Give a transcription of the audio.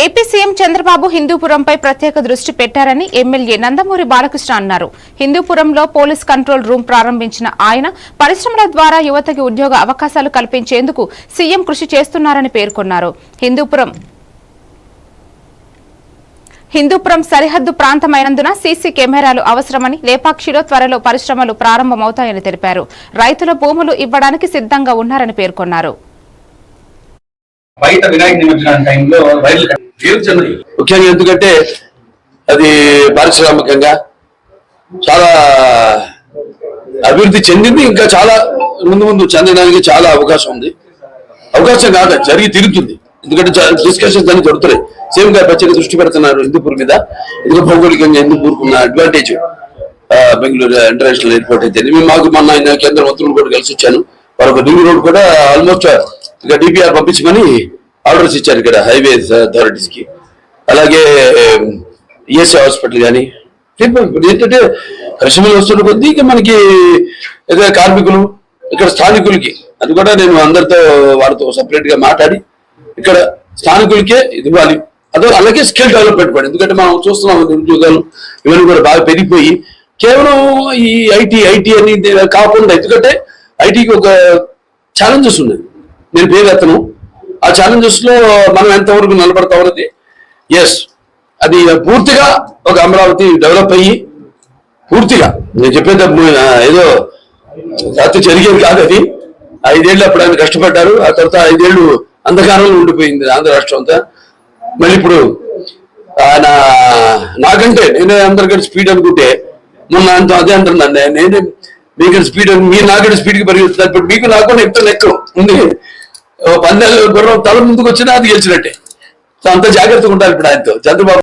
AP CM Chandrababu హిందూపురంపై ప్రత్యేక దృష్టి పెట్టారని ఎమ్మెల్యే నందమూరి బాలకృష్ణ అన్నారు. హిందూపురంలో పోలీస్ కంట్రోల్ రూమ్ ప్రారంభించిన ఆయన పరిశ్రమల ద్వారా యువతకి ఉద్యోగ అవకాశాలు కల్పించేందుకు సీఎం కృషి చేస్తున్నారని పేర్కొన్నారు. హిందూపురం సరిహద్దు ప్రాంతమైనందున సీసీ కెమెరాలు అవసరమని, లేపాక్షిలో త్వరలో పరిశ్రమలు ప్రారంభమవుతాయని తెలిపారు. రైతుల భూములు ఇవ్వడానికి సిద్ధంగా ఉన్నారని పేర్కొన్నారు. బయట వినాయక నిమజ్జనం టైంలో ముఖ్యంగా ఎందుకంటే అది పారిశ్రామికంగా చాలా అభివృద్ధి చెందింది, ఇంకా చాలా ముందు చెందడానికి చాలా అవకాశం ఉంది. అవకాశం కాదు, జరిగి తిరుగుతుంది. ఎందుకంటే డిస్కషన్స్ అన్ని జరుగుతున్నాయి. సేమ్ గా ప్రత్యేక దృష్టి పెడుతున్నారు హిందూపూర్ మీద. ఎందుకంటే భౌగోళికంగా హిందూపూర్కున్న అడ్వాంటేజ్ బెంగళూరు ఇంటర్నేషనల్ ఎయిర్పోర్ట్ అయితే మాకు మొన్న కేంద్ర మంత్రులు కూడా కలిసి వచ్చాను. వాళ్ళొక రింగ్ రోడ్ కూడా ఆల్మోస్ట్ ఇక డిపిఆర్ పంపించమని ఆర్డర్స్ ఇచ్చారు ఇక్కడ హైవేస్ అథారిటీస్ కి. అలాగే ఈఎస్ఐ హాస్పిటల్ కానీ ఏంటంటే పరిశ్రమలు వస్తున్న కొద్దీ ఇక మనకి కార్మికులు ఇక్కడ స్థానికులకి అది కూడా నేను అందరితో వాళ్ళతో సపరేట్ గా మాట్లాడి ఇక్కడ స్థానికులకే ఇది ఇవ్వాలి. అలాగే స్కిల్ డెవలప్మెంట్ కూడా, ఎందుకంటే మనం చూస్తున్నాం ఉద్యోగాలు ఇవన్నీ కూడా బాగా పెరిగిపోయి కేవలం ఈ ఐటీ అని కాకుండా, ఎందుకంటే ఐటీకి ఒక ఛాలెంజెస్ ఉన్నాయి. నేను పేరెత్తను ఆ ఛాలెంజెస్ లో మనం ఎంతవరకు నిలబడతాం అన్నది. ఎస్, అది పూర్తిగా ఒక అమరావతి డెవలప్ అయ్యి పూర్తిగా నేను చెప్పేది ఏదో రాత్రి జరిగేది కాదు. అది 5 ఏళ్ళు అప్పుడు ఆయన కష్టపడ్డారు. ఆ తర్వాత 5 ఏళ్ళు అంధకారంలో ఉండిపోయింది ఆంధ్ర రాష్ట్రం అంతా. మళ్ళీ ఇప్పుడు ఆయన నాకంటే నేనే అందరికంటే స్పీడ్ అనుకుంటే మొన్న అంత అదే అంటున్నాను, నేనే మీకంటే స్పీడ్ మీరు నాకంటే స్పీడ్ కి పరిగెత్తున్నారు. ఇప్పుడు మీకు నాకు ఎక్కువ ఉంది. 12 గుర్రం తల ముందుకు వచ్చినా అది గెలిచినట్టే. అంత జాగ్రత్తగా ఉండాలి ఇప్పుడు ఆయనతో చంద్రబాబు.